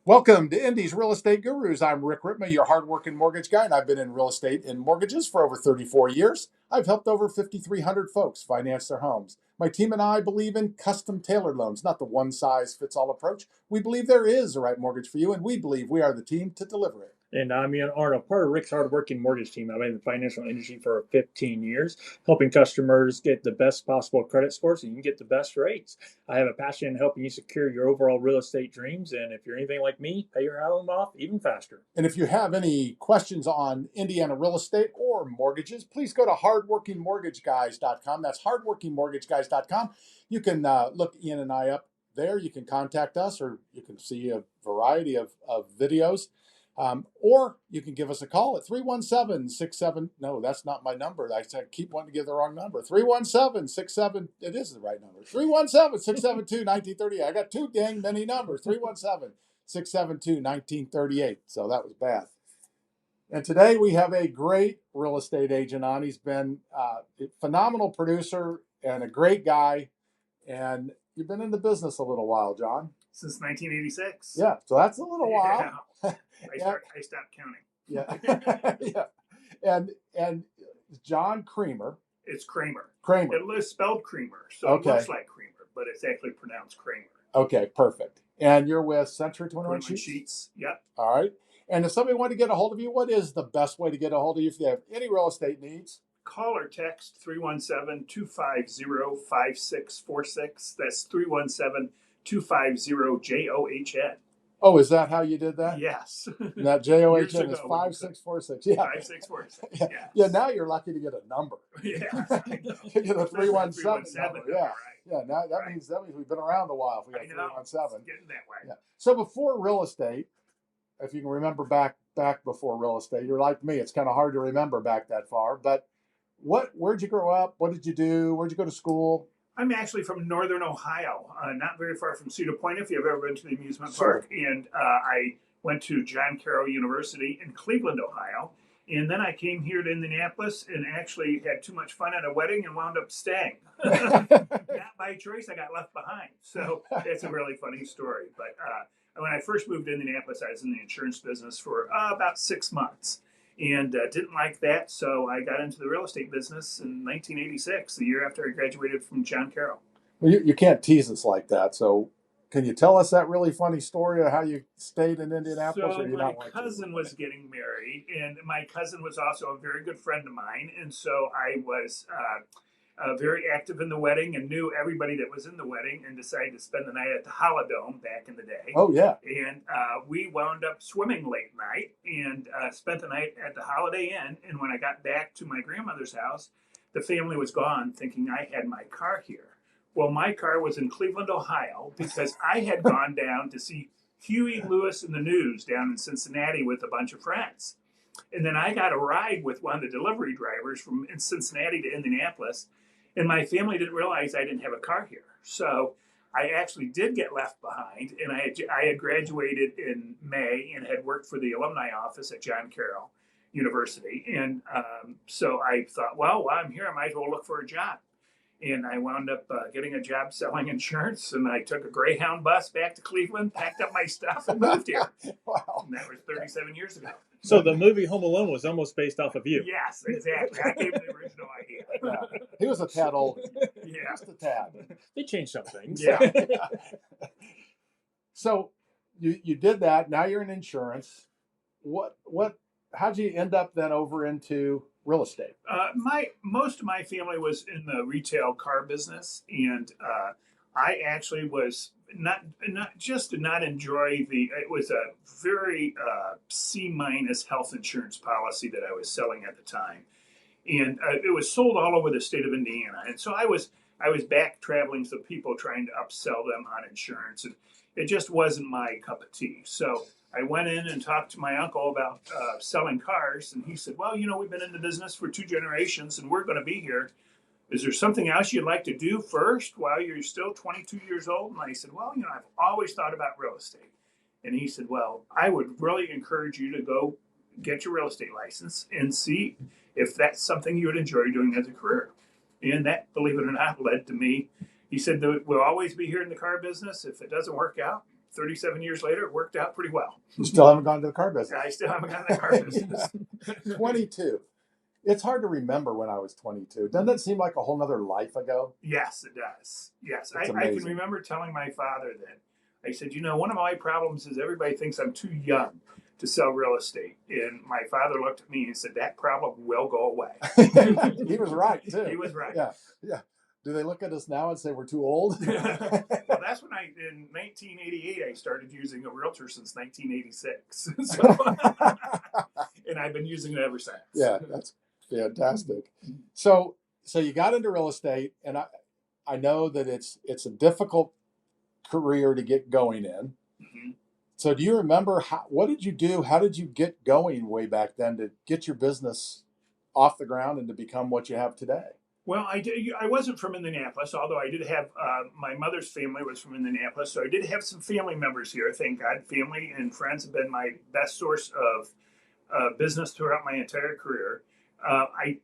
Welcome to Indy's Real Estate Gurus. I'm Rick Ripma, your hardworking mortgage guy, and I've been in real estate and mortgages for over 34 years. I've helped over 5,300 folks finance their homes. My team and I believe in custom tailored loans, not the one-size-fits-all approach. We believe there is the right mortgage for you, and we believe we are the team to deliver it. And I'm Ian Arnold, part of Rick's hardworking mortgage team. I've been in the financial industry for 15 years, helping customers get the best possible credit scores so you can get the best rates. I have a passion in helping you secure your overall real estate dreams. And if you're anything like me, pay your home off even faster. And if you have any questions on Indiana real estate or mortgages, please go to hardworkingmortgageguys.com. That's hardworkingmortgageguys.com. You can look Ian and I up there. You can contact us, or you can see a variety of videos. Or you can give us a call at 317-67. No, that's not my number. I keep wanting to give the wrong number. 317-67. It is the right number. 317-672-1938. I got too dang many numbers. 317-672-1938. So that was bad. And today we have a great real estate agent on. He's been a phenomenal producer and a great guy. And you've been in the business a little while, John. Since 1986. Yeah, so that's a little while. I stopped counting. Yeah. And John Creamer. It's Creamer. Creamer. It is spelled Creamer, so Okay. It looks like Creamer, but it's actually pronounced Creamer. Okay, perfect. And you're with Century 21 Sheetz. Yep. All right. And if somebody wanted to get a hold of you, what is the best way to get a hold of you if you have any real estate needs? Call or text 317-250-5646. That's 317-250-JOHN. Oh, is that how you did that? Yes. And that JOHN is 5646. Yeah. 5646. Yeah. Yes. Yeah, now you're lucky to get a number. Yes, I know. You get a 317 number. number, Yeah. right. Yeah, now that means we've been around a while if we got I know. 317. It's getting that way. Yeah. So before real estate, if you can remember back before real estate, you're like me. It's kind of hard to remember back that far. But where'd you grow up? What did you do? Where'd you go to school? I'm actually from northern Ohio, not very far from Cedar Point, if you've ever been to the amusement Sure. park. And I went to John Carroll University in Cleveland, Ohio. And then I came here to Indianapolis and actually had too much fun at a wedding and wound up staying. Not by choice, I got left behind. So it's a really funny story. But when I first moved to Indianapolis, I was in the insurance business for about 6 months. And didn't like that, so I got into the real estate business in 1986, the year after I graduated from John Carroll. Well, you can't tease us like that. So can you tell us that really funny story of how you stayed in Indianapolis? So or you my not cousin was getting married, and my cousin was also a very good friend of mine, and so I was very active in the wedding and knew everybody that was in the wedding, and decided to spend the night at the Holidome back in the day. Oh, yeah. And we wound up swimming late night and spent the night at the Holiday Inn. And when I got back to my grandmother's house, the family was gone, thinking I had my car here. Well, my car was in Cleveland, Ohio, because I had gone down to see Huey Lewis and the News down in Cincinnati with a bunch of friends. And then I got a ride with one of the delivery drivers from Cincinnati to Indianapolis. And my family didn't realize I didn't have a car here. So I actually did get left behind. And I had graduated in May and had worked for the alumni office at John Carroll University. And so I thought, well, while I'm here, I might as well look for a job. And I wound up getting a job selling insurance. And I took a Greyhound bus back to Cleveland, packed up my stuff, and moved here. Wow. And that was 37 years ago. So the movie Home Alone was almost based off of you. Yes, exactly. I gave the original idea. Yeah. He was a tad old. Yeah. Just a tad. They changed some things. Yeah. So you did that. Now you're in insurance. How'd you end up then over into real estate? Most of my family was in the retail car business, and I actually was not just did not enjoy it was a very C- health insurance policy that I was selling at the time, and it was sold all over the state of Indiana, and so I was back traveling to people trying to upsell them on insurance, and it just wasn't my cup of tea. So I went in and talked to my uncle about selling cars, and he said, well, we've been in the business for 2 generations, and we're going to be here. Is there something else you'd like to do first while you're still 22 years old? And I said, well, I've always thought about real estate. And he said, well, I would really encourage you to go get your real estate license and see if that's something you would enjoy doing as a career. And that, believe it or not, led to me. He said, we'll always be here in the car business. If it doesn't work out, 37 years later, it worked out pretty well. You still haven't gone to the car business. I still haven't gotten the car business. 22. It's hard to remember when I was 22. Doesn't that seem like a whole nother life ago? Yes, it does. Yes, It's I can amazing. remember telling my father that. I said, one of my problems is everybody thinks I'm too young to sell real estate. And my father looked at me and said, that problem will go away. He was right, too. He was right. Yeah, yeah. Do they look at us now and say we're too old? Well, that's when in 1988, I started using a realtor since 1986. And I've been using it ever since. Yeah, that's fantastic. So you got into real estate, and I know that it's a difficult career to get going in. Mm-hmm. So do you remember what did you do? How did you get going way back then to get your business off the ground and to become what you have today? Well, I wasn't from Indianapolis, although I did have my mother's family was from Indianapolis, so I did have some family members here. Thank God, family and friends have been my best source of business throughout my entire career. I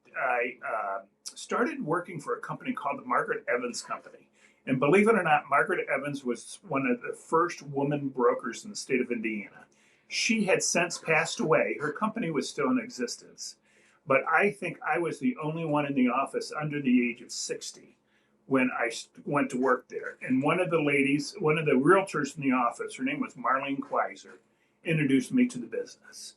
started working for a company called the Margaret Evans Company. And believe it or not, Margaret Evans was one of the first woman brokers in the state of Indiana. She had since passed away. Her company was still in existence. But I think I was the only one in the office under the age of 60 when I went to work there. And one of the ladies, one of the realtors in the office, her name was Marlene Kleiser, introduced me to the business.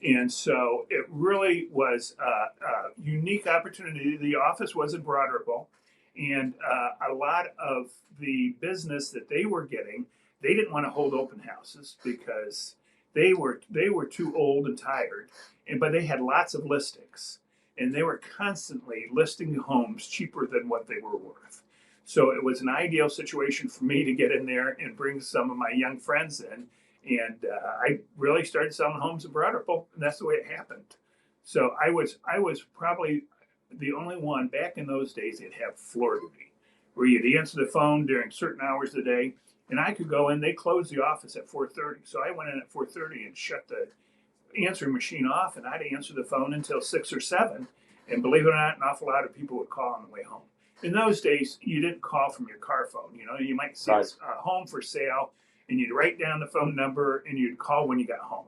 And so it really was a unique opportunity. The office was in Broad Ripple, and a lot of the business that they were getting, they didn't want to hold open houses because they were too old and tired. But they had lots of listings, and they were constantly listing homes cheaper than what they were worth. So it was an ideal situation for me to get in there and bring some of my young friends in. And I really started selling homes in Broad Ripple, and that's the way it happened. So I was probably the only one back in those days that have floor duty, where you'd answer the phone during certain hours of the day, and I could go in. They closed the office at 4:30, so I went in at 4:30 and shut the answering machine off, and I'd answer the phone until 6 or 7. And believe it or not, an awful lot of people would call on the way home. In those days, you didn't call from your car phone. You might see a home for sale, and you'd write down the phone number, and you'd call when you got home.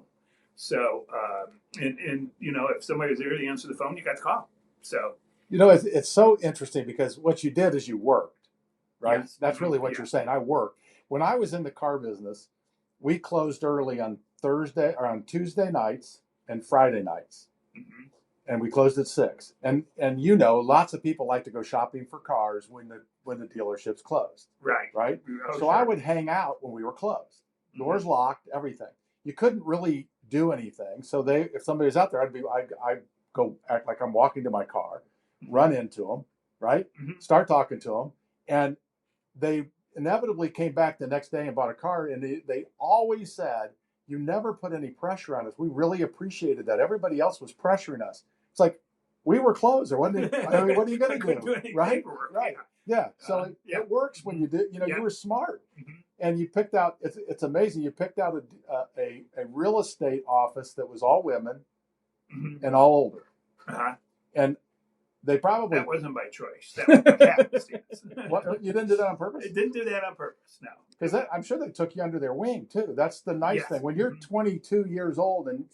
So, if somebody was there to answer the phone, you got the call. So, it's so interesting because what you did is you worked, right? Yes. That's really what you're saying. I worked. When I was in the car business, we closed early on Tuesday nights and Friday nights. Mm-hmm. And we closed at 6. And lots of people like to go shopping for cars when the dealerships closed. Right. So sure. I would hang out when we were closed. Doors locked, everything. You couldn't really do anything. So if somebody was out there, I'd go act like I'm walking to my car, run into them, right? Mm-hmm. Start talking to them, and they inevitably came back the next day and bought a car, and they always said, you never put any pressure on us. We really appreciated that. Everybody else was pressuring us. It's like, we were closed. What are you going to do? Right? Right. Yeah. So it works when you do, you were smart. Mm-hmm. And you picked out, it's amazing. You picked out a real estate office that was all women mm-hmm. and all older. Uh-huh. And they probably... That wasn't by choice. That was by happenstance. What, you didn't do that on purpose? I didn't do that on purpose, no. Because I'm sure they took you under their wing, too. That's the nice thing. When you're mm-hmm. 22 years old and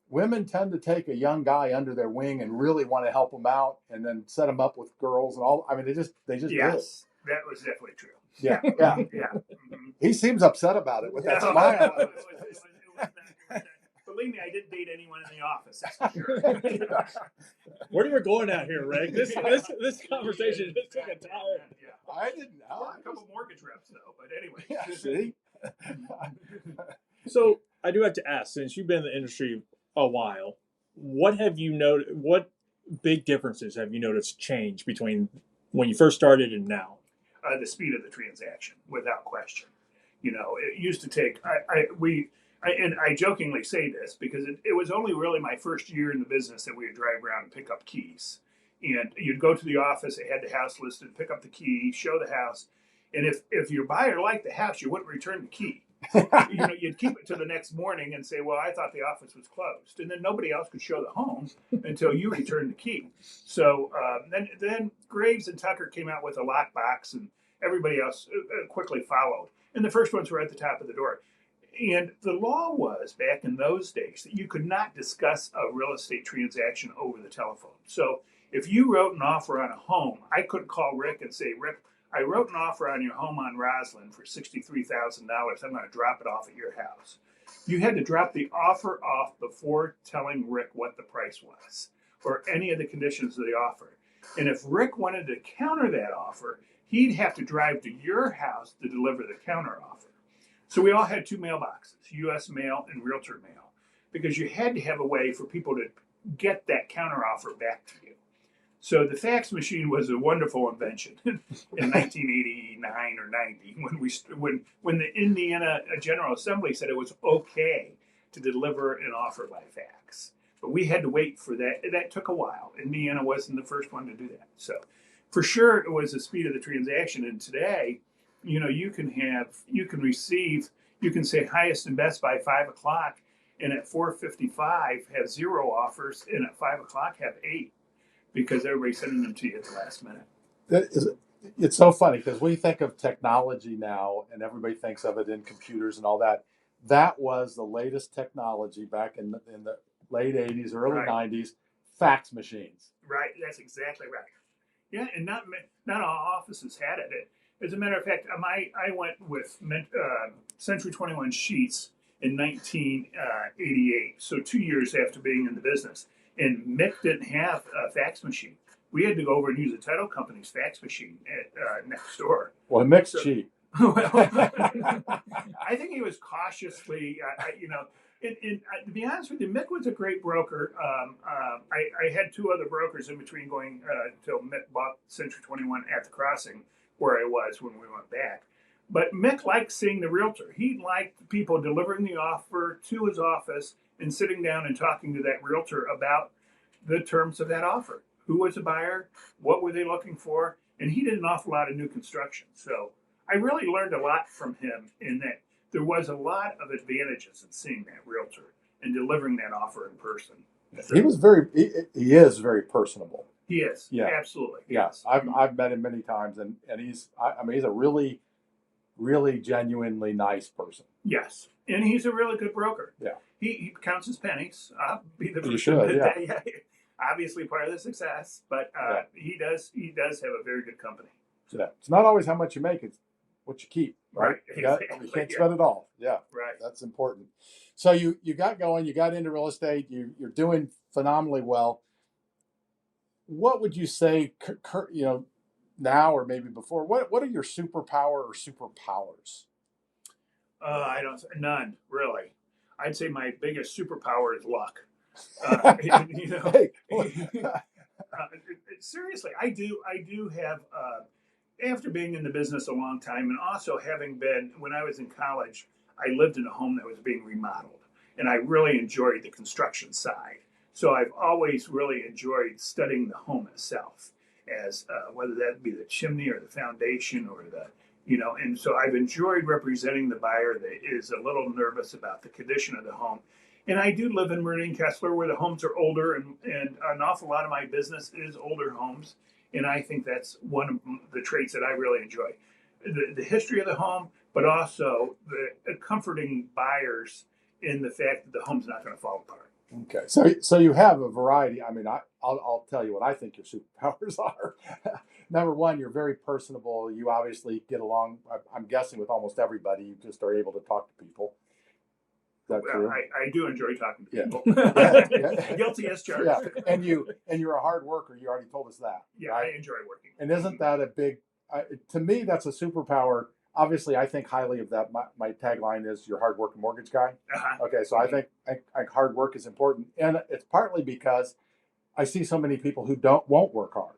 women tend to take a young guy under their wing and really want to help him out and then set him up with girls and all. I mean, they just yes, do it. That was definitely true. Yeah. Mm-hmm. He seems upset about it with that smile. It was not. Believe me, I didn't date anyone in the office. That's for sure. Where are we going out here, Rick? This conversation just took a turn. Yeah. I didn't know. A couple mortgage reps, though. But anyway. Yeah, see? So I do have to ask, since you've been in the industry a while, what big differences have you noticed change between when you first started and now? The speed of the transaction, without question. It used to take. I jokingly say this because it was only really my first year in the business that we would drive around and pick up keys. And you'd go to the office, it had the house listed, pick up the key, show the house. And if your buyer liked the house, you wouldn't return the key. You'd keep it to the next morning and say, well, I thought the office was closed. And then nobody else could show the home until you returned the key. So then Graves and Tucker came out with a lockbox, and everybody else quickly followed. And the first ones were at the top of the door. And the law was back in those days that you could not discuss a real estate transaction over the telephone. So if you wrote an offer on a home, I couldn't call Rick and say, Rick, I wrote an offer on your home on Roslyn for $63,000. I'm going to drop it off at your house. You had to drop the offer off before telling Rick what the price was or any of the conditions of the offer. And if Rick wanted to counter that offer, he'd have to drive to your house to deliver the counter offer. So we all had two mailboxes, U.S. mail and realtor mail, because you had to have a way for people to get that counteroffer back to you. So the fax machine was a wonderful invention in 1989 or 90 when the Indiana General Assembly said it was okay to deliver an offer by fax. But we had to wait for that. That took a while. Indiana wasn't the first one to do that. So for sure it was the speed of the transaction. And today, you can receive, you can say highest and best by 5 o'clock, and at 4:55 have 0 offers, and at 5 o'clock have 8, because everybody's sending them to you at the last minute. It's so funny because we think of technology now, and everybody thinks of it in computers and all that. That was the latest technology back in the late 80s, early Right. 90s, fax machines. Right, that's exactly right. Yeah, and not all offices had it. As a matter of fact, I went with Century 21 Sheetz in 1988, so 2 years after being in the business. And Mick didn't have a fax machine. We had to go over and use the title company's fax machine at next door. Well, Mick's cheap. Well, I think he was cautiously, and to be honest with you, Mick was a great broker. I had 2 other brokers in between going till Mick bought Century 21 at the Crossing, where I was when we went back. But Mick liked seeing the realtor. He liked people delivering the offer to his office and sitting down and talking to that realtor about the terms of that offer. Who was the buyer? What were they looking for? And he did an awful lot of new construction. So I really learned a lot from him in that there was a lot of advantages in seeing that realtor and delivering that offer in person. So, he is very personable. He is. Yeah. Absolutely. Yes. I've met him many times, and he's a really, really genuinely nice person. Yes. And he's a really good broker. Yeah. He counts his pennies. I'll be the You should, yeah. Obviously part of the success, but he does have a very good company. Yeah. It's not always how much you make, it's what you keep. Right. Exactly. You can't spend it all. Yeah. Right. That's important. So you got going, you got into real estate, you're doing phenomenally well. What would you say, now or maybe before? What are your superpower or superpowers? None really. I'd say my biggest superpower is luck. Seriously, I do have. After being in the business a long time, and also having been, when I was in college, I lived in a home that was being remodeled, and I really enjoyed the construction side. So I've always really enjoyed studying the home itself, as whether that be the chimney or the foundation or and so I've enjoyed representing the buyer that is a little nervous about the condition of the home. And I do live in Meridian Kessler, where the homes are older, and an awful lot of my business is older homes. And I think that's one of the traits that I really enjoy. The history of the home, but also the comforting buyers in the fact that the home's not going to fall apart. Okay, so you have a variety. I mean, I'll tell you what I think your superpowers are. Number one, you're very personable. You obviously get along, I'm guessing, with almost everybody. You just are able to talk to people. Is that true? I do enjoy talking to people. Yeah. Guilty as charged. Yeah, and you're a hard worker. You already told us that. Yeah, right? I enjoy working. And isn't that a big? To me, that's a superpower. Obviously, I think highly of that. My tagline is "You're a hard-working mortgage guy." Uh-huh. Okay, so I think hard work is important, and it's partly because I see so many people who won't work hard.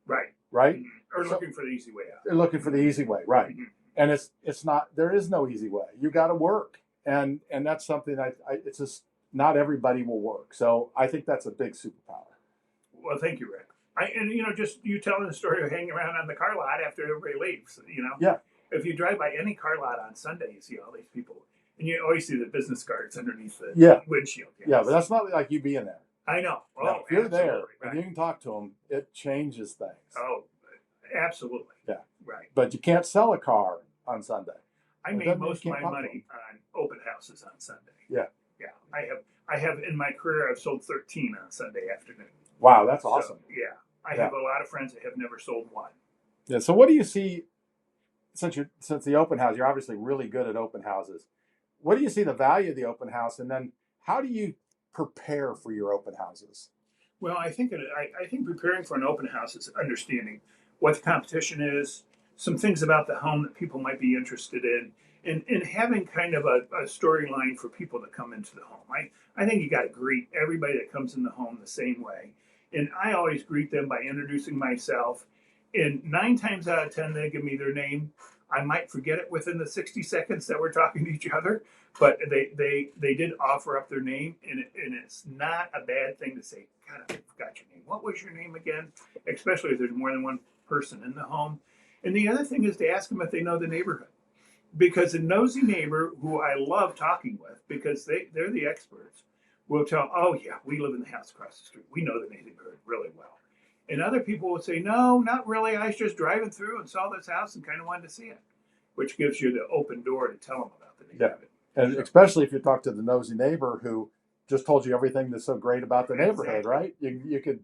Right. Mm-hmm. Or looking for the easy way out. They're looking for the easy way, right? Mm-hmm. And it's not. There is no easy way. You got to work, and that's something it's just not everybody will work. So I think that's a big superpower. Well, thank you, Rick. Just you telling the story of hanging around on the car lot after everybody leaves. Yeah. If you drive by any car lot on Sunday, you see all these people, and you always see the business cards underneath the windshield. Yes. Yeah, but that's not like you being there. I know. Now, if you're there right. and you can talk to them, it changes things. Oh, absolutely. Yeah. Right. But you can't sell a car on Sunday. I It made doesn't mean most you of can't my talk to money on open houses on Sunday. Yeah. Yeah, I have in my career I've sold 13 on Sunday afternoon. Wow, that's awesome. So, yeah, I Yeah. have a lot of friends that have never sold one. Yeah. So what do you see since the open house? You're obviously really good at open houses. What do you see the value of the open house, and then how do you prepare for your open houses? Well, I think preparing for an open house is understanding what the competition is, some things about the home that people might be interested in, and having kind of a storyline for people that come into the home. I think you got to greet everybody that comes in the home the same way. And I always greet them by introducing myself. And 9 times out of 10, they give me their name. I might forget it within the 60 seconds that we're talking to each other, but they did offer up their name, and it's not a bad thing to say, God, I forgot your name. What was your name again? Especially if there's more than one person in the home. And the other thing is to ask them if they know the neighborhood. Because a nosy neighbor who I love talking with, because they're the experts, will tell, oh, yeah, we live in the house across the street. We know the neighborhood really well. And other people will say, no, not really. I was just driving through and saw this house and kind of wanted to see it, which gives you the open door to tell them about the neighborhood. Yeah. And especially if you talk to the nosy neighbor who just told you everything that's so great about the neighborhood, exactly. Right? You could,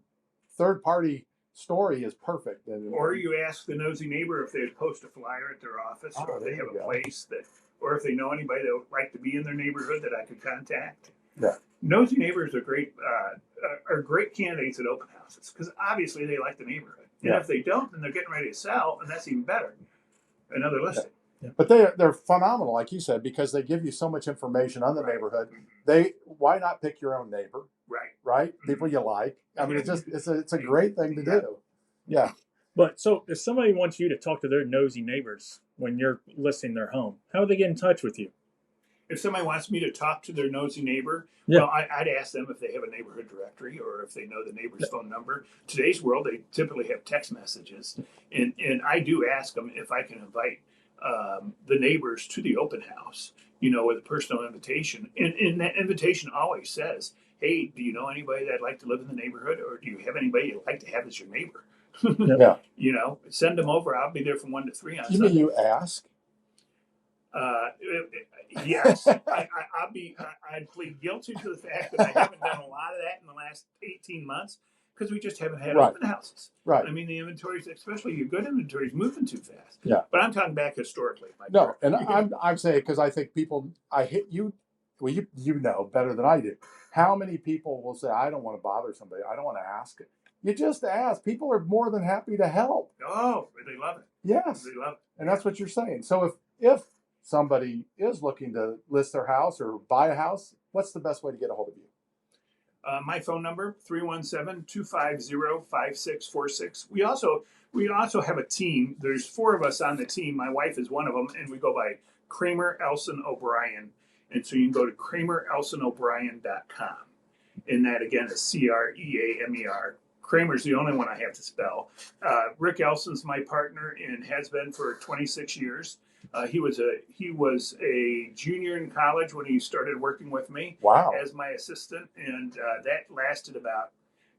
third party story is perfect. Or you ask the nosy neighbor if they'd post a flyer at their office, or if they have a place that, or if they know anybody that would like to be in their neighborhood that I could contact. Yeah. Nosy neighbors are great candidates at open houses because obviously they like the neighborhood. And if they don't, then they're getting ready to sell, and that's even better. Another listing. Yeah. But they're phenomenal, like you said, because they give you so much information on the neighborhood. Why not pick your own neighbor? Right. People you like. I mean, it's a great thing to do. Yeah. But so if somebody wants you to talk to their nosy neighbors when you're listing their home, how would they get in touch with you? If somebody wants me to talk to their nosy neighbor, well, I'd ask them if they have a neighborhood directory or if they know the neighbor's phone number. Today's world, they typically have text messages. And I do ask them if I can invite the neighbors to the open house, with a personal invitation. And that invitation always says, hey, do you know anybody that'd like to live in the neighborhood, or do you have anybody you'd like to have as your neighbor? Yeah. Send them over. I'll be there from 1 to 3 on Sunday. You mean you ask? Yes, I'd plead guilty to the fact that I haven't done a lot of that in the last 18 months because we just haven't had open houses. Right. I mean, the inventories, especially your good inventories, moving too fast. Yeah. But I'm talking back historically. No, and I'm saying because I think people, well, you know better than I do. How many people will say, I don't want to bother somebody. I don't want to ask it. You just ask. People are more than happy to help. Oh, they love it. Yes. They love it. And that's what you're saying. So if somebody is looking to list their house or buy a house, what's the best way to get a hold of you? My phone number, 317-250-5646. We also have a team. There's 4 of us on the team. My wife is one of them, and we go by Creamer Elson O'Brien. And so you can go to CreamerElsonO'Brien.com. And that, again, is Creamer. Kramer's the only one I have to spell. Rick Eslon's my partner and has been for 26 years. He was a junior in college when he started working with me. Wow. As my assistant, and that lasted about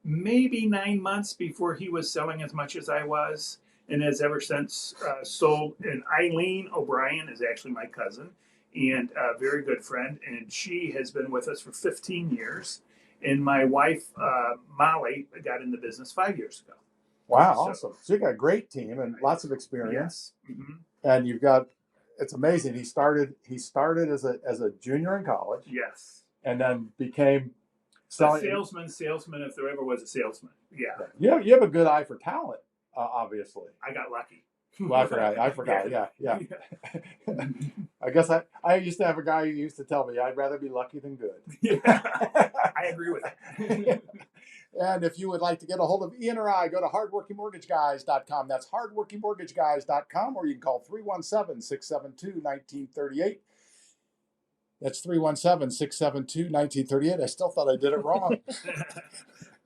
maybe 9 months before he was selling as much as I was, and has ever since sold. And Eileen O'Brien is actually my cousin and a very good friend, and she has been with us for 15 years. And my wife, Molly, got in the business 5 years ago. Wow, awesome. So you got a great team and lots of experience. Yes. Mm-hmm. And it's amazing. He started as a junior in college. Yes. And then became selling. Salesman, if there ever was a salesman. Yeah. You have a good eye for talent, obviously. I got lucky. Well, I forgot. Yeah. I guess I used to have a guy who used to tell me I'd rather be lucky than good. Yeah, I agree with that. And if you would like to get a hold of Ian or I, go to hardworkingmortgageguys.com. That's hardworkingmortgageguys.com, or you can call 317-672-1938. That's 317-672-1938. I still thought I did it wrong.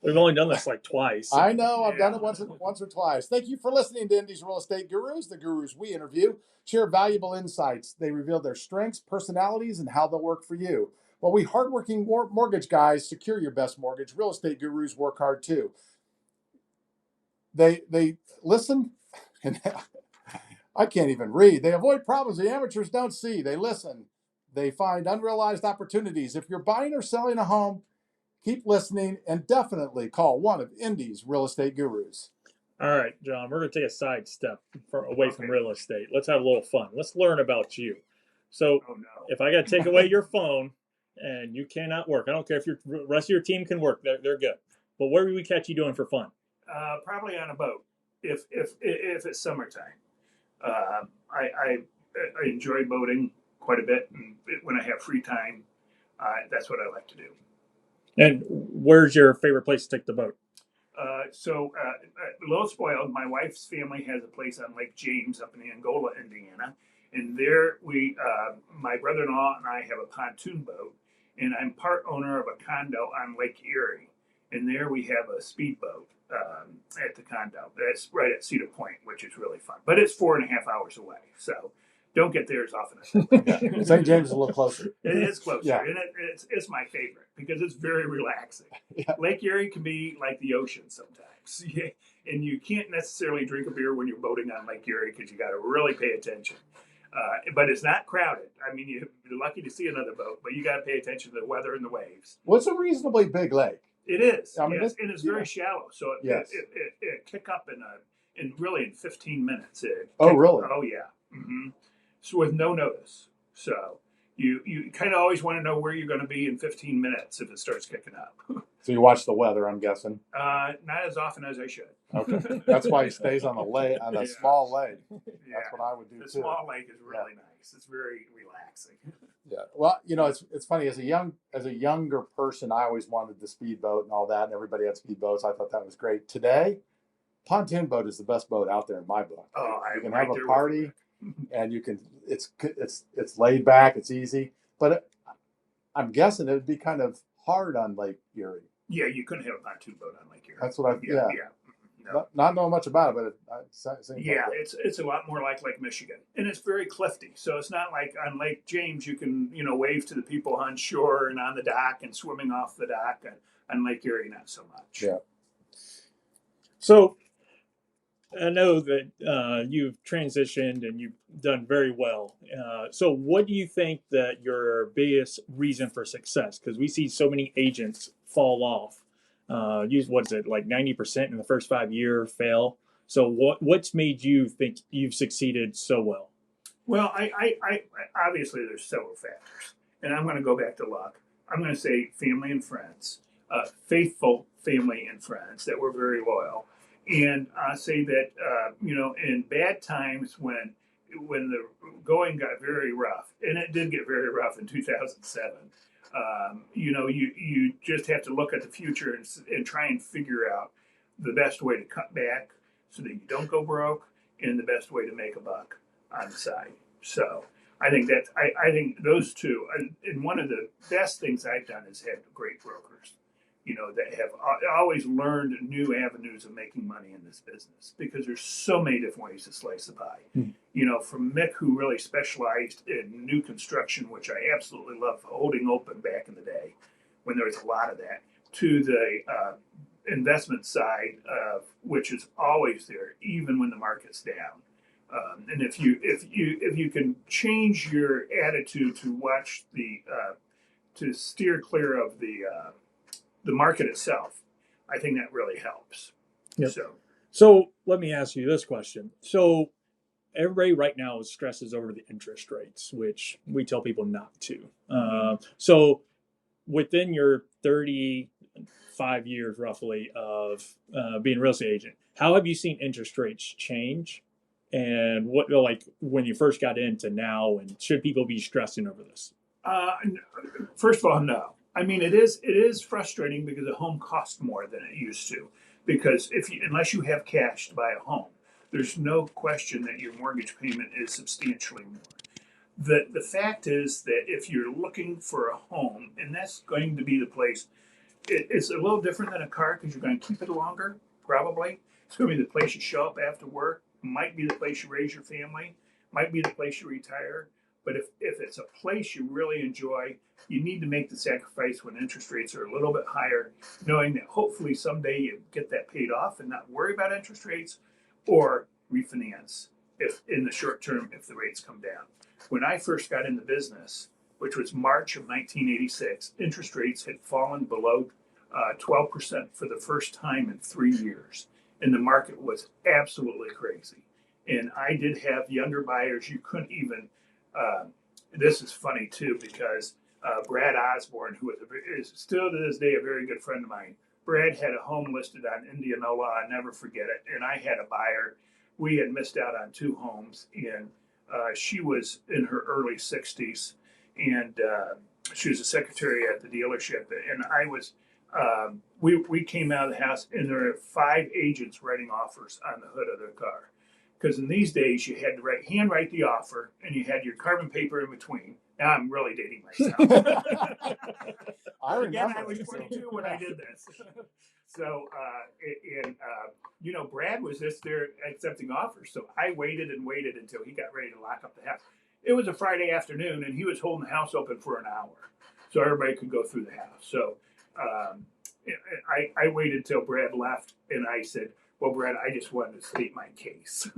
We've only done this like twice. I know. I've done it once or twice. Thank you for listening to Indy's Real Estate Gurus. The gurus we interview share valuable insights. They reveal their strengths, personalities, and how they'll work for you. While we hardworking mortgage guys secure your best mortgage, real estate gurus work hard too. They listen. And I can't even read. They avoid problems the amateurs don't see. They listen. They find unrealized opportunities. If you're buying or selling a home, keep listening and definitely call one of Indy's real estate gurus. All right, John, we're going to take a side step away from Okay. real estate. Let's have a little fun. Let's learn about you. So, Oh no. if I got to take away your phone and you cannot work, I don't care if your rest of your team can work, they're good. But what do we catch you doing for fun? Probably on a boat if it's summertime. I enjoy boating quite a bit, and when I have free time, that's what I like to do. And where's your favorite place to take the boat? A little spoiled. My wife's family has a place on Lake James up in Angola, Indiana, and there my brother-in-law and I have a pontoon boat, and I'm part owner of a condo on Lake Erie, and there we have a speedboat at the condo. That's right at Cedar Point, which is really fun, but it's 4.5 hours away, so don't get there as often as I Yeah. St. James is a little closer. It is closer, Yeah. and it's my favorite because it's very relaxing. Yeah. Lake Erie can be like the ocean sometimes, yeah, and you can't necessarily drink a beer when you're boating on Lake Erie because you got to really pay attention. But it's not crowded. I mean, you're lucky to see another boat, but you got to pay attention to the weather and the waves. What's a reasonably big lake? It is, I mean, yes, and it's very shallow, so it kick up in really in 15 minutes. Really? Oh yeah. Mm-hmm. So with no notice. So you kind of always want to know where you're going to be in 15 minutes if it starts kicking up. So you watch the weather, I'm guessing. Not as often as I should. Okay, that's why he stays on the lake, on the small lake. Yeah. That's what I would do The too. small lake is really nice. It's very relaxing. Yeah. Well, it's funny as a younger person, I always wanted the speedboat and all that, and everybody had speedboats. I thought that was great. Today, pontoon boat is the best boat out there in my book. Oh, you can right have a there party, and you can. It's laid back. It's easy, but I'm guessing it would be kind of hard on Lake Erie. Yeah, you couldn't have a pontoon boat on Lake Erie. That's what Yeah. No. Not knowing much about it, but Yeah, it's a lot more like Lake Michigan, and it's very clifty. So it's not like on Lake James you can wave to the people on shore and on the dock and swimming off the dock. And on Lake Erie, not so much. Yeah. So I know that you've transitioned and you've done very well. So what do you think that your biggest reason for success? Because we see so many agents fall off. What is it, like 90% in the first 5 years fail? So what's made you think you've succeeded so well? Well, I obviously there's several factors, and I'm going to go back to luck. I'm going to say family and friends, faithful family and friends that were very loyal, and I say that in bad times when the going got very rough, and it did get very rough in 2007. You just have to look at the future and try and figure out the best way to cut back so that you don't go broke, and the best way to make a buck on the side. So I think I think those two, and one of the best things I've done is have great brokers, that have always learned new avenues of making money in this business because there's so many different ways to slice the pie. From Mick, who really specialized in new construction, which I absolutely love holding open back in the day when there was a lot of that, to the investment side, which is always there, even when the market's down. And if you can change your attitude to watch to steer clear of the market itself, I think that really helps. Yep. So let me ask you this question. So everybody right now stresses over the interest rates, which we tell people not to. So within your 35 years roughly of being a real estate agent, how have you seen interest rates change? And what, like, when you first got into now, and should people be stressing over this? First of all, no. I mean, it is frustrating because a home costs more than it used to. Because unless you have cash to buy a home, there's no question that your mortgage payment is substantially more. The fact is that if you're looking for a home, and that's going to be the place, it's a little different than a car because you're going to keep it longer, probably. It's going to be the place you show up after work, might be the place you raise your family, might be the place you retire. But if it's a place you really enjoy, you need to make the sacrifice when interest rates are a little bit higher, knowing that hopefully someday you get that paid off and not worry about interest rates, or refinance if in the short term if the rates come down. When I first got in the business, which was March of 1986, interest rates had fallen below 12% for the first time in 3 years, and the market was absolutely crazy. And I did have younger buyers. You couldn't even. This is funny too because Brad Osborne, who is still to this day a very good friend of mine. Brad had a home listed on Indianola. I'll never forget it. And I had a buyer. We had missed out on 2 homes, and she was in her early 60s, and she was a secretary at the dealership. And I was. We came out of the house, and there were 5 agents writing offers on the hood of their car. Because in these days, you had to handwrite the offer, and you had your carbon paper in between. Now I'm really dating myself. I remember. Again, I was 22 when I did this. So, Brad was just there accepting offers. So I waited and waited until he got ready to lock up the house. It was a Friday afternoon, and he was holding the house open for an hour, so everybody could go through the house. So I waited till Brad left, and I said, well, Brad, I just wanted to state my case.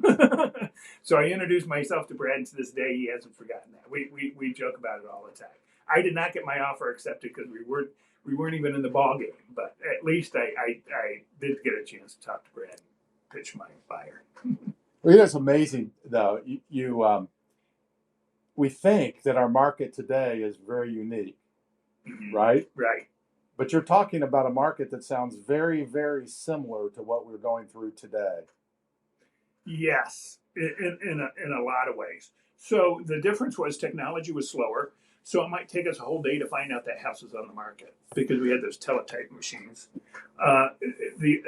So I introduced myself to Brad, and to this day, he hasn't forgotten that. We joke about it all the time. I did not get my offer accepted because we weren't even in the ball game, but at least I did get a chance to talk to Brad and pitch my buyer. Well, it's amazing, though. We think that our market today is very unique, right? Right. But you're talking about a market that sounds very, very similar to what we're going through today. Yes, in a lot of ways. So the difference was technology was slower. So it might take us a whole day to find out that house is on the market because we had those teletype machines. The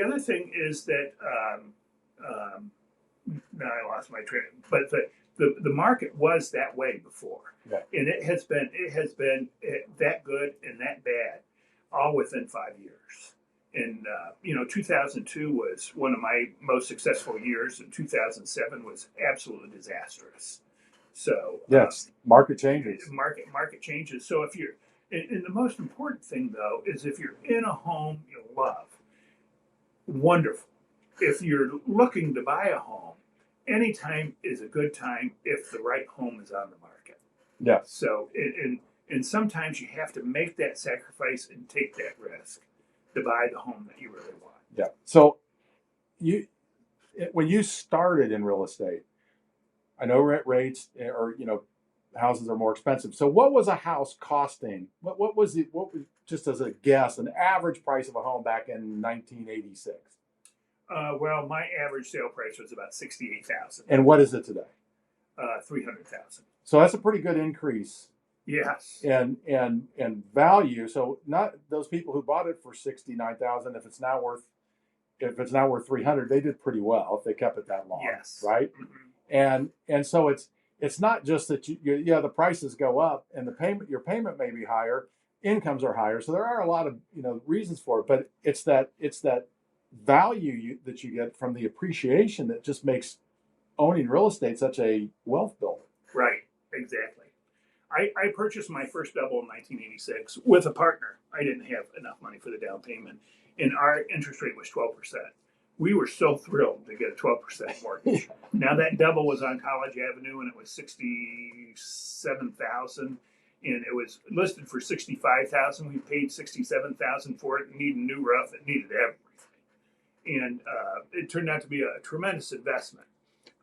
other thing is that now I lost my train. But the market was that way before, yeah. And it has been that good and that bad, all within 5 years. And 2002 was one of my most successful years, and 2007 was absolutely disastrous. So yes, market changes. Market changes. So if you're, and the most important thing though is if you're in a home you love, wonderful. If you're looking to buy a home, anytime is a good time if the right home is on the market. Yeah. So and sometimes you have to make that sacrifice and take that risk to buy the home that you really want. Yeah. So when you started in real estate, I know rates or houses are more expensive. So what was a house costing? What was just as a guess, an average price of a home back in 1986? Well, my average sale price was about $68,000. And what is it today? $300,000. So that's a pretty good increase. Yes. And value. So not those people who bought it for $69,000. If it's now worth $300,000, they did pretty well if they kept it that long. Yes. Right. Mm-hmm. And so it's not just that the prices go up and your payment may be higher, incomes are higher. So there are a lot of reasons for it, but it's that value that you get from the appreciation that just makes owning real estate such a wealth builder. Right, exactly. I purchased my first double in 1986 with a partner. I didn't have enough money for the down payment, and our interest rate was 12%. We were so thrilled to get a 12% mortgage. Now that double was on College Avenue, and it was $67,000, and it was listed for $65,000. We paid $67,000 for it. It needed a new roof. It needed everything. And it turned out to be a tremendous investment.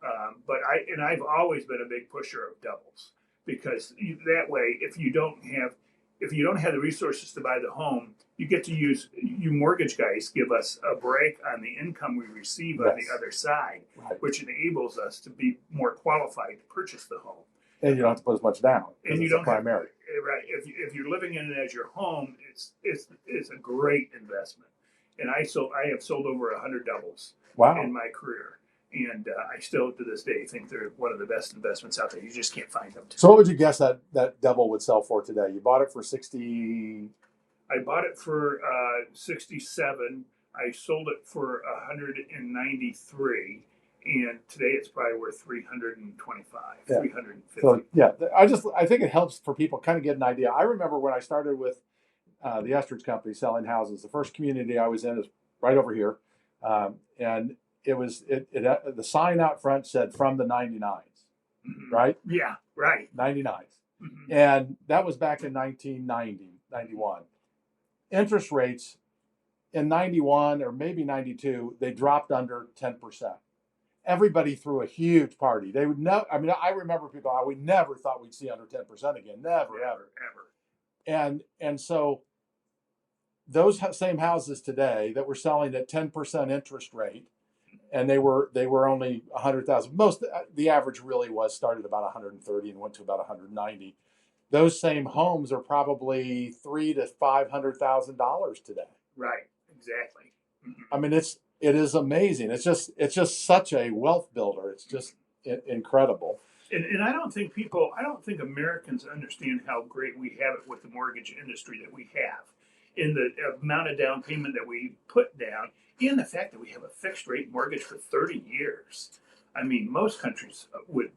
But I've always been a big pusher of doubles because that way, if you don't have the resources to buy the home, you get to use you mortgage guys give us a break on the income we receive on the other side, right, which enables us to be more qualified to purchase the home. And you don't have to put as much down. And you don't primary. Right. If you're living in it as your home, it's a great investment. And I have sold over 100 doubles in my career. And I still, to this day, think they're one of the best investments out there. You just can't find them today. So what would you guess that double would sell for today? You bought it for 60. I bought it for 67. I sold it for 193. And today it's probably worth 325, 350. So I think it helps for people kind of get an idea. I remember when I started with the Estridge Company selling houses. The first community I was in is right over here, and the sign out front said from the 99s, right? Yeah, right. 99s. And that was back in 1990, 91. Interest rates in 91 or maybe 92, they dropped under 10%. Everybody threw a huge party. They would know. I mean, I remember people, we never thought we'd see under 10% again. Never, ever. And so those same houses today that were selling at 10% interest rate, and they were only 100,000. The average really started about 130 and went to about 190. Those same homes are probably $300,000 to $500,000 today. Right. Exactly. I mean, it is amazing. It's just such a wealth builder. It's just incredible. And I don't think Americans understand how great we have it with the mortgage industry that we have, in the amount of down payment that we put down, and the fact that we have a fixed rate mortgage for 30 years. I mean, most countries would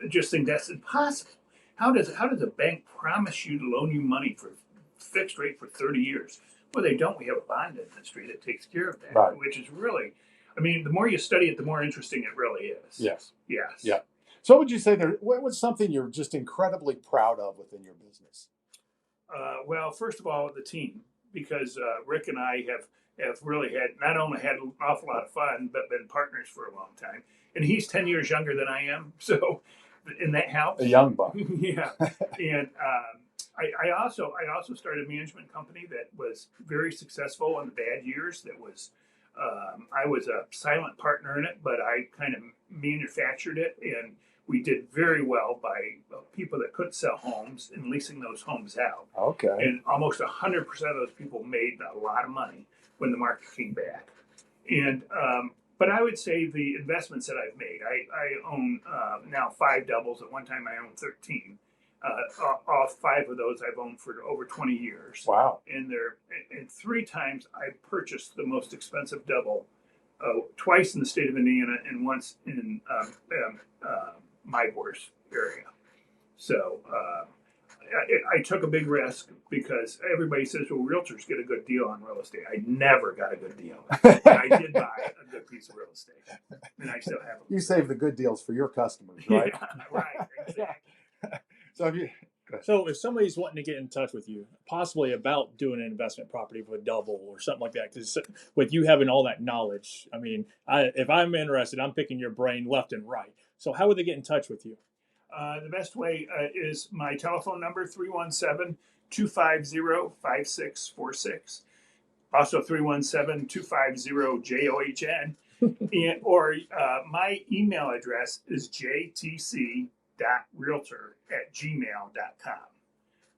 just think that's impossible. How does a bank promise you to loan you money for fixed rate for 30 years? Well, they don't. We have a bond industry that takes care of that, right. Which is really, I mean, the more you study it, the more interesting it really is. Yes. Yes. Yeah. So what would you say what was something you're just incredibly proud of within your business? Well, first of all, the team, because Rick and I have really not only had an awful lot of fun, but been partners for a long time. And he's 10 years younger than I am, so, and that helps. A young buck. Yeah. And I also started a management company that was very successful in the bad years. That was I was a silent partner in it, but I kind of manufactured it, and we did very well by people that couldn't sell homes and leasing those homes out. Okay. And almost 100% of those people made a lot of money when the market came back. And but I would say the investments that I've made, I own now 5 doubles. At one time, I owned 13. All 5 of those I've owned for over 20 years. Wow. And 3 times I purchased the most expensive double, twice in the state of Indiana and once in Mybors area. So I took a big risk because everybody says, well, realtors get a good deal on real estate. I never got a good deal. And I did buy a good piece of real estate. And I still have them. You save the good deals for your customers, right? Yeah, right, exactly. So if somebody's wanting to get in touch with you, possibly about doing an investment property with a double or something like that, because with you having all that knowledge, I mean, if I'm interested, I'm picking your brain left and right. So how would they get in touch with you? The best way is my telephone number, 317-250-5646. Also 317-250-JOHN. Or my email address is jtc.realtor@gmail.com.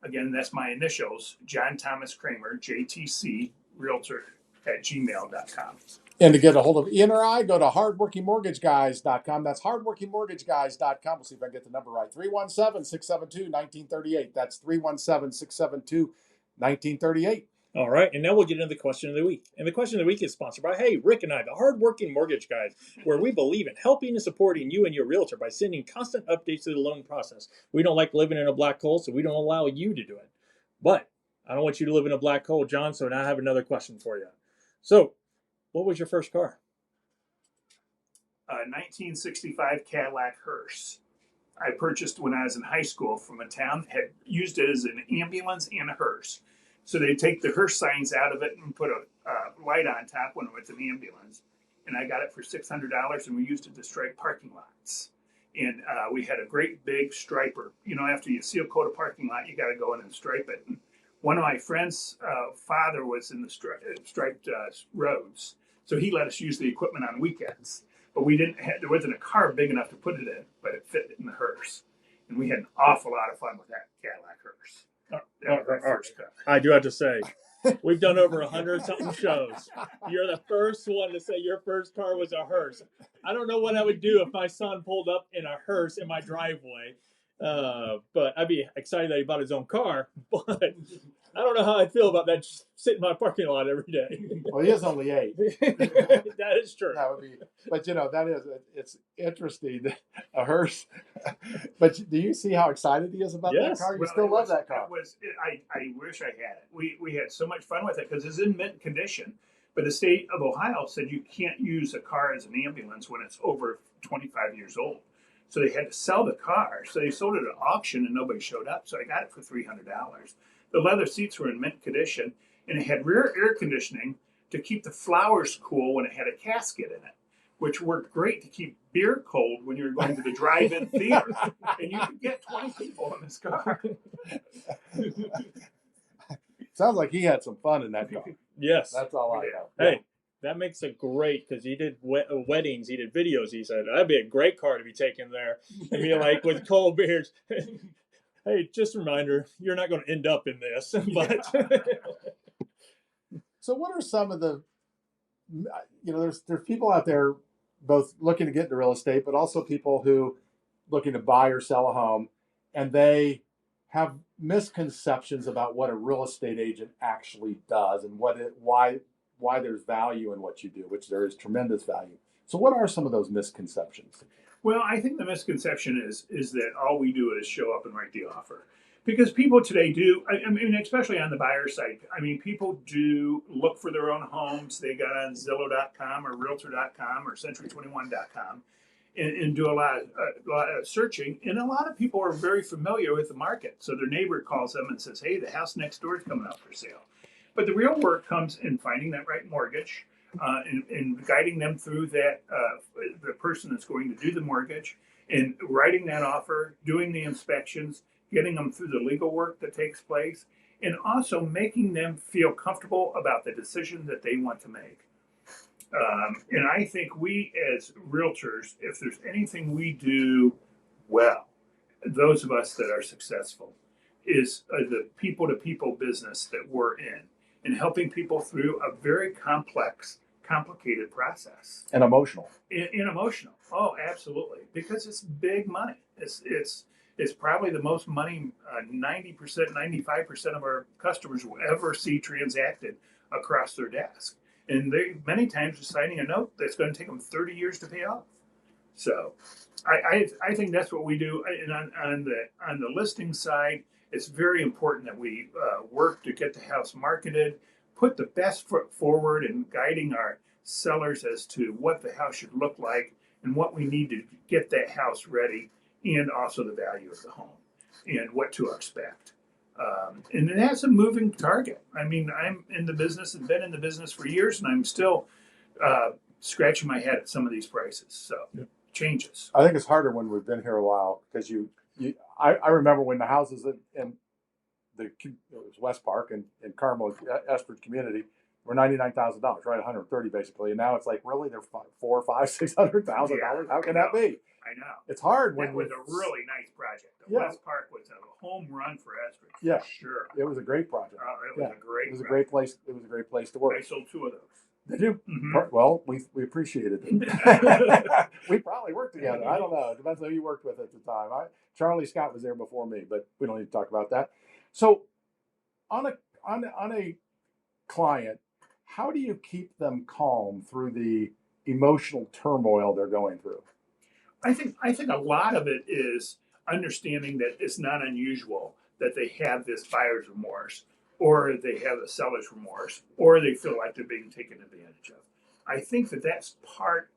Again, that's my initials, John Thomas Creamer, jtcrealtor@gmail.com. And to get a hold of Ian or I, go to hardworkingmortgageguys.com. That's hardworkingmortgageguys.com. We'll see if I can get the number right. 317-672-1938. That's 317-672-1938. All right, and now we'll get into the question of the week. And the question of the week is sponsored by, Rick and I, the Hardworking Mortgage Guys, where we believe in helping and supporting you and your realtor by sending constant updates to the loan process. We don't like living in a black hole, so we don't allow you to do it. But I don't want you to live in a black hole, John, so now I have another question for you. So, what was your first car? 1965 Cadillac hearse. I purchased when I was in high school from a town that had used it as an ambulance and a hearse. So they take the hearse signs out of it and put a light on top when it's an ambulance. And I got it for $600, and we used it to stripe parking lots. And we had a great big striper. You know, after you seal coat a parking lot, you got to go in and stripe it. And one of my friends' father was in the striped roads. So he let us use the equipment on weekends. But there wasn't a car big enough to put it in, but it fit in the hearse. And we had an awful lot of fun with that Cadillac hearse. I do have to say, we've done over 100-something shows. You're the first one to say your first car was a hearse. I don't know what I would do if my son pulled up in a hearse in my driveway. But I'd be excited that he bought his own car. But I don't know how I'd feel about that just sitting in my parking lot every day. Well, he is only 8. That is true. That would be, but it's interesting. A hearse. But do you see how excited he is about that car? You still love that car. I wish I had it. We had so much fun with it because it's in mint condition. But the state of Ohio said you can't use a car as an ambulance when it's over 25 years old. So they had to sell the car. So they sold it at auction and nobody showed up. So I got it for $300. The leather seats were in mint condition and it had rear air conditioning to keep the flowers cool when it had a casket in it, which worked great to keep beer cold when you were going to the drive-in theater. And you could get 20 people in this car. Sounds like he had some fun in that car. Yes. That's all I know. Hey, that makes it great because he did weddings, he did videos. He said that'd be a great car to be taken there and be like with cold beers. Hey, just a reminder, you're not going to end up in this. But so, what are some of the, there's people out there both looking to get into real estate, but also people who looking to buy or sell a home, and they have misconceptions about what a real estate agent actually does and why there's value in what you do, which there is tremendous value. So what are some of those misconceptions? Well, I think the misconception is that all we do is show up and write the offer. Because people today do, I mean, especially on the buyer side, I mean, people do look for their own homes. They got on Zillow.com or Realtor.com or Century21.com and do a lot of searching. And a lot of people are very familiar with the market. So their neighbor calls them and says, hey, the house next door is coming up for sale. But the real work comes in finding that right mortgage, and guiding them through that, the person that's going to do the mortgage, and writing that offer, doing the inspections, getting them through the legal work that takes place, and also making them feel comfortable about the decision that they want to make. And I think we as realtors, if there's anything we do well, those of us that are successful, is the people-to-people business that we're in, and helping people through a very complex, complicated process. And emotional. And emotional. Oh, absolutely. Because it's big money. It's probably the most money 90%, 95% of our customers will ever see transacted across their desk. And they many times are signing a note that's going to take them 30 years to pay off. So I think that's what we do. And on the listing side, it's very important that we work to get the house marketed, put the best foot forward in guiding our sellers as to what the house should look like and what we need to get that house ready, and also the value of the home and what to expect. And that's a moving target. I mean, I'm in the business and been in the business for years, and I'm still scratching my head at some of these prices. So changes. I think it's harder when we've been here a while because I remember when the houses in it was West Park and Carmel, Estridge community were $99,000, right? 130 basically, and now it's like really they're $400,000, $500,000, $600,000. How can that be? I know. It's hard when that was a really nice project. West Park was a home run for Estridge. Yeah, sure. It was a great project. It was a great. It was a great place. It was a great place to work. I sold 2 of those. Did you? Mm-hmm. Well, we appreciated it. We probably worked together. I don't know. It depends on who you worked with at the time. Charlie Scott was there before me, but we don't need to talk about that. So, on a client, how do you keep them calm through the emotional turmoil they're going through? I think a lot of it is understanding that it's not unusual that they have this buyer's remorse, or they have a seller's remorse, or they feel like they're being taken advantage of. I think that's part,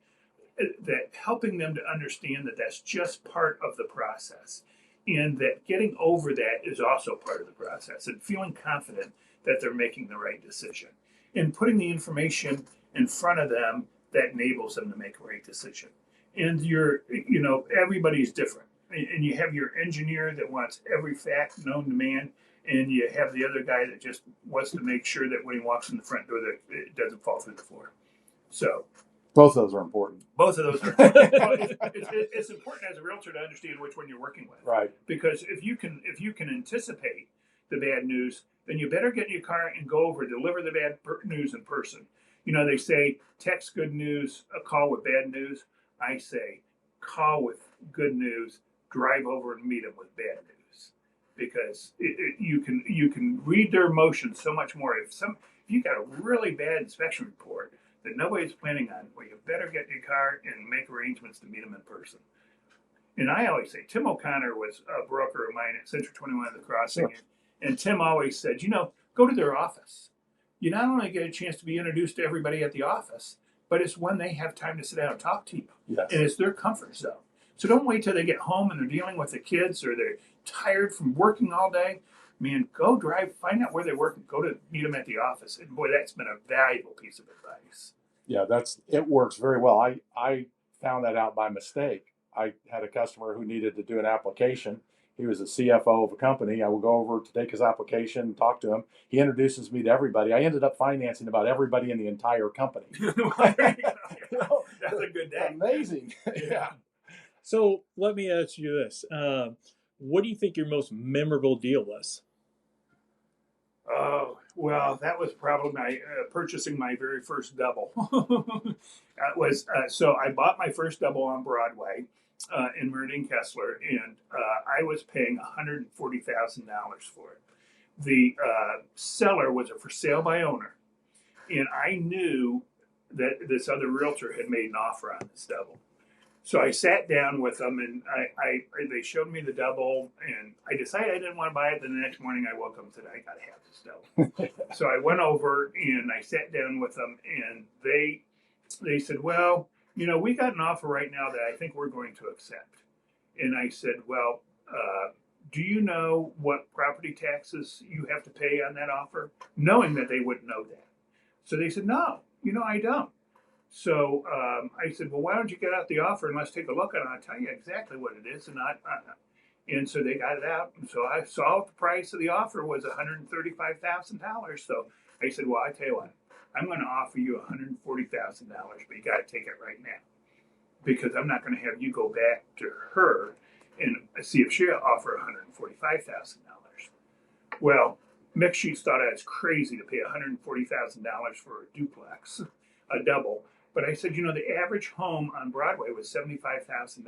that helping them to understand that that's just part of the process, and that getting over that is also part of the process, and feeling confident that they're making the right decision, and putting the information in front of them that enables them to make a right decision. And everybody's different. And you have your engineer that wants every fact known to man, and you have the other guy that just wants to make sure that when he walks in the front door that it doesn't fall through the floor. So both of those are important. Both of those are important. It's important as a realtor to understand which one you're working with. Right. Because if you can anticipate the bad news, then you better get in your car and go over, deliver the bad news in person. They say text good news, a call with bad news. I say call with good news, drive over and meet them with bad news, because you can read their emotions so much more. If you got a really bad inspection report that nobody's planning on, well, you better get in your car and make arrangements to meet them in person. And I always say, Tim O'Connor was a broker of mine at Century 21 at the Crossing, and Tim always said, go to their office. you not only get a chance to be introduced to everybody at the office, but it's when they have time to sit down and talk to you. Yes. And it's their comfort zone. So don't wait till they get home and they're dealing with the kids or they're tired from working all day. Man, go drive, find out where they work, and go to meet them at the office. And boy, that's been a valuable piece of advice. Yeah, it works very well. I found that out by mistake. I had a customer who needed to do an application. He was a CFO of a company. I will go over to take his application, talk to him. He introduces me to everybody. I ended up financing about everybody in the entire company. That's a good day. Amazing. Yeah. So let me ask you this. What do you think your most memorable deal was? Oh, well, that was probably my purchasing my very first double. That was so I bought my first double on Broadway in Meridian Kessler, and I was paying $140,000 for it. The seller was a for sale by owner, and I knew that this other realtor had made an offer on this double. So I sat down with them, and they showed me the double, and I decided I didn't want to buy it. Then the next morning I woke up and said, I got to have this double. So I went over and I sat down with them, and they said, well, we got an offer right now that I think we're going to accept. And I said, well, do you know what property taxes you have to pay on that offer? Knowing that they wouldn't know that. So they said, no, I don't. So I said, well, why don't you get out the offer and let's take a look at it. I'll tell you exactly what it is. And so they got it out. And so I saw the price of the offer was $135,000. So I said, well, I tell you what, I'm going to offer you $140,000, but you got to take it right now, because I'm not going to have you go back to her and see if she'll offer $145,000. Well, Mick Sheetz thought I was crazy to pay $140,000 for a duplex, a double. But I said, the average home on Broadway was $75,000,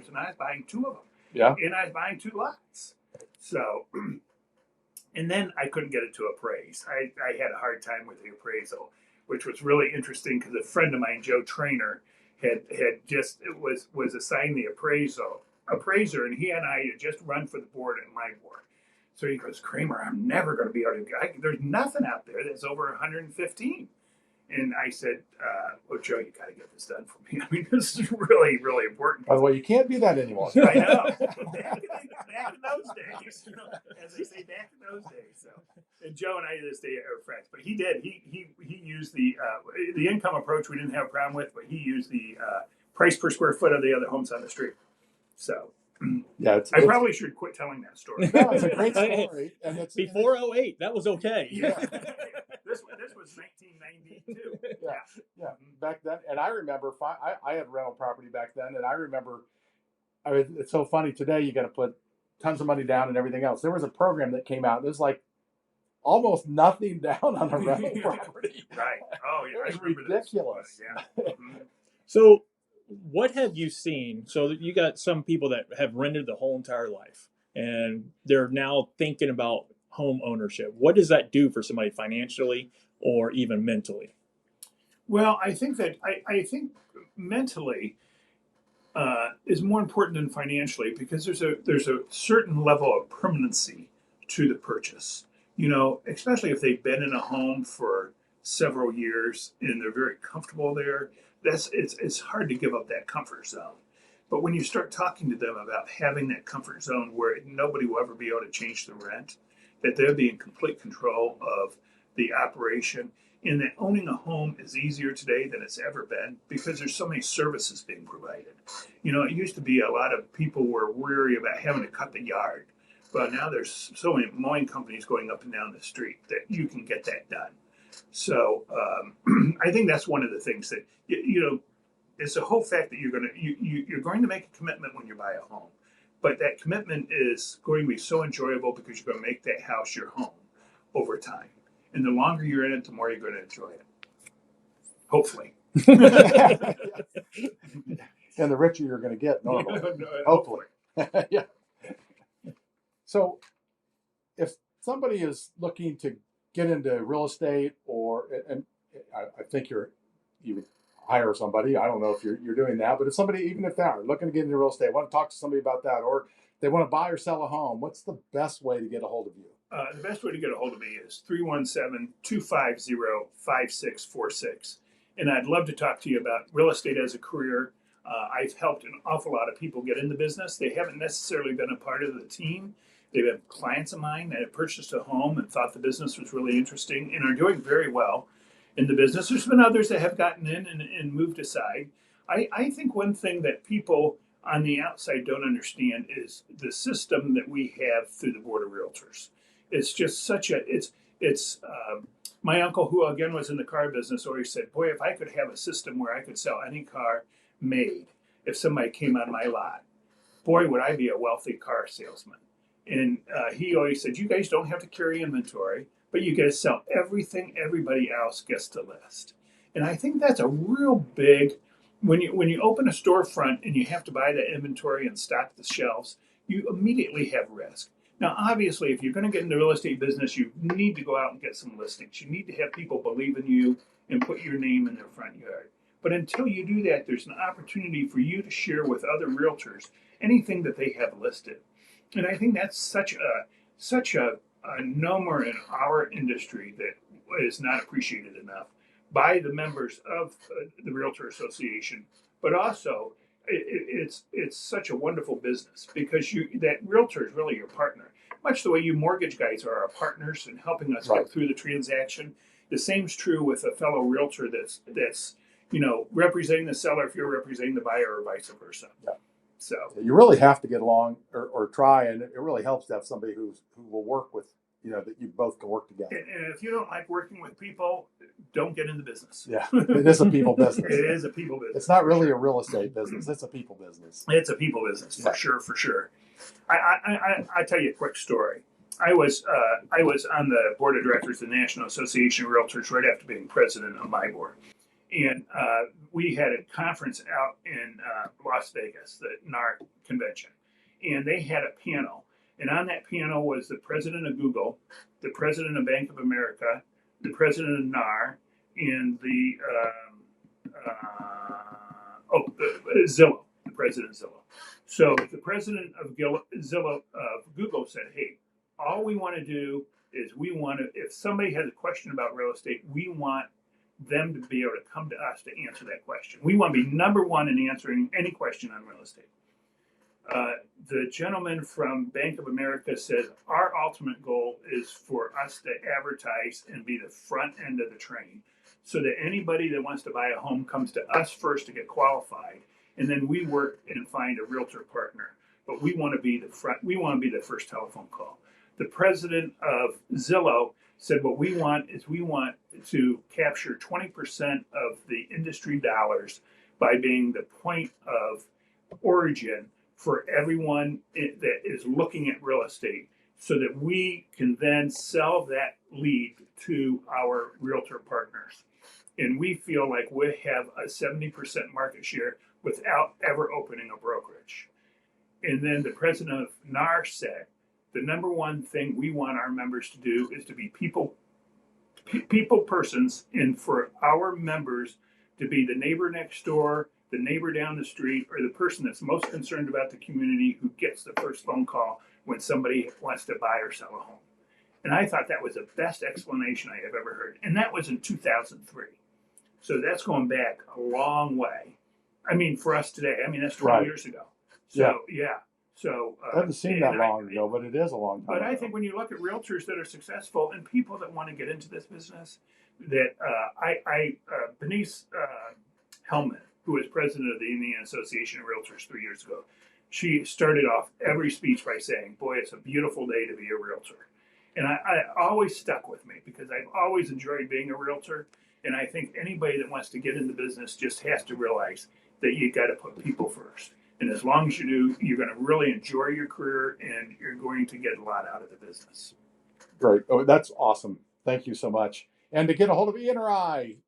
and I was buying two of them. Yeah. And I was buying two lots. So, and then I couldn't get it to appraise. I had a hard time with the appraisal, which was really interesting because a friend of mine, Joe Trainer, had just was assigned the appraiser, and he and I had just run for the board at my board. So he goes, Creamer, I'm never going to be able to. There's nothing out there that's over 115. And I said, well, Joe, you got to get this done for me. I mean, this is really, really important. By the way, you can't do that anymore. I know. Back in those days, as they say, back in those days. So, and Joe and I to this day are friends. But he did. He used the income approach. We didn't have a problem with, but he used the price per square foot of the other homes on the street. So. Yeah, I probably should quit telling that story. No, it's a great story. And it's Before 08, that was okay. Yeah. This was 1992. Yeah. Back then, and I remember I had rental property back then, and I remember, it's so funny today. You got to put tons of money down and everything else. There was a program that came out. There's like almost nothing down on a rental property. Right. Oh yeah, it was ridiculous. Yeah. Mm-hmm. So, what have you seen? So you got some people that have rented the whole entire life, and they're now thinking about home ownership. What does that do for somebody financially or even mentally? Well, I think that I think mentally is more important than financially, because there's a certain level of permanency to the purchase. Especially if they've been in a home for several years and they're very comfortable there. It's hard to give up that comfort zone. But when you start talking to them about having that comfort zone where nobody will ever be able to change the rent, that they'll be in complete control of the operation, and that owning a home is easier today than it's ever been because there's so many services being provided. It used to be a lot of people were weary about having to cut the yard, but now there's so many mowing companies going up and down the street that you can get that done. So I think that's one of the things that it's the whole fact that you're going to make a commitment when you buy a home, but that commitment is going to be so enjoyable because you're going to make that house your home over time, and the longer you're in it, the more you're going to enjoy it. Hopefully. And the richer you're going to get normally. Hopefully. Yeah. So, if somebody is looking to get into real estate, and I think you would hire somebody. I don't know if you're doing that, but if somebody, even if they are looking to get into real estate, want to talk to somebody about that, or they want to buy or sell a home, what's the best way to get a hold of you? The best way to get a hold of me is 317-250-5646. And I'd love to talk to you about real estate as a career. I've helped an awful lot of people get into business. They haven't necessarily been a part of the team. They've been clients of mine that have purchased a home and thought the business was really interesting and are doing very well in the business. There's been others that have gotten in and moved aside. I think one thing that people on the outside don't understand is the system that we have through the Board of Realtors. It's just such a, my uncle, who again was in the car business, always said, boy, if I could have a system where I could sell any car made, if somebody came on my lot, boy, would I be a wealthy car salesman. And he always said, you guys don't have to carry inventory, but you guys sell everything everybody else gets to list. And I think that's a real big, when you open a storefront and you have to buy that inventory and stock the shelves, you immediately have risk. Now, obviously, if you're going to get into the real estate business, you need to go out and get some listings. You need to have people believe in you and put your name in their front yard. But until you do that, there's an opportunity for you to share with other realtors anything that they have listed. And I think that's such a number in our industry that is not appreciated enough by the members of the Realtor Association, but also it's such a wonderful business because that realtor is really your partner. Much the way you mortgage guys are our partners in helping us get through the transaction. The same's true with a fellow realtor that's representing the seller if you're representing the buyer or vice versa. Yeah. So you really have to get along or try, and it really helps to have somebody who will work with, that you both can work together. And if you don't like working with people, don't get into business. Yeah, it is a people business. It is a people business. It's not really a real estate business. It's a people business. It's a people business for sure. I tell you a quick story. I was on the board of directors of the National Association of Realtors right after being president of my board. And we had a conference out in Las Vegas, the NAR convention. And they had a panel. And on that panel was the president of Google, the president of Bank of America, the president of NAR, and the Zillow, the president of Zillow. So the president of Google said, hey, all we want to do is if somebody has a question about real estate, we want them to be able to come to us to answer that question. We want to be number one in answering any question on real estate. The gentleman from Bank of America said, our ultimate goal is for us to advertise and be the front end of the train so that anybody that wants to buy a home comes to us first to get qualified. And then we work and find a realtor partner. But we want to be the front. We want to be the first telephone call. The president of Zillow said, what we want is we want to capture 20% of the industry dollars by being the point of origin for everyone that is looking at real estate so that we can then sell that lead to our realtor partners. And we feel like we have a 70% market share without ever opening a brokerage. And then the president of NAR said, the number one thing we want our members to do is to be people persons, and for our members to be the neighbor next door, the neighbor down the street, or the person that's most concerned about the community who gets the first phone call when somebody wants to buy or sell a home. And I thought that was the best explanation I have ever heard. And that was in 2003. So that's going back a long way. I mean, for us today, that's 20 years ago. So, yeah. So I haven't seen that long ago, but it is a long time But ago. I think when you look at realtors that are successful and people that want to get into this business, that Bernice Hellman, who was president of the Indian Association of Realtors 3 years ago, she started off every speech by saying, boy, it's a beautiful day to be a realtor. And I always stuck with me because I've always enjoyed being a realtor. And I think anybody that wants to get into business just has to realize that you got to put people first. And as long as you do, you're going to really enjoy your career and you're going to get a lot out of the business. Great. Oh, that's awesome. Thank you so much. And to get a hold of Ian or I,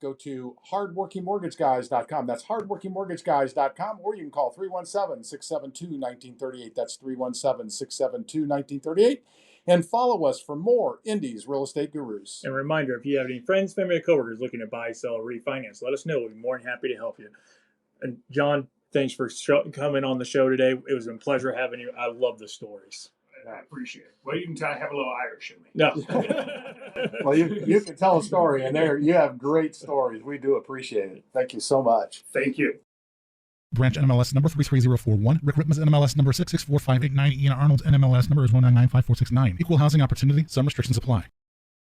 go to hardworkingmortgageguys.com. That's hardworkingmortgageguys.com, or you can call 317-672-1938. That's 317-672-1938. And follow us for more Indies Real Estate Gurus. And a reminder, if you have any friends, family, or coworkers looking to buy, sell, or refinance, let us know. We'll be more than happy to help you. And John, Thanks for coming on the show today. It was a pleasure having you. I love the stories. I appreciate it. Well, you can tell I have a little Irish in me. No. Well, you can tell a story, and there you have great stories. We do appreciate it. Thank you so much. Thank you. Branch NMLS number 33041. Rick Ripma's NMLS number 6645890. Ian Arnold's NMLS number is 1995469. Equal housing opportunity. Some restrictions apply.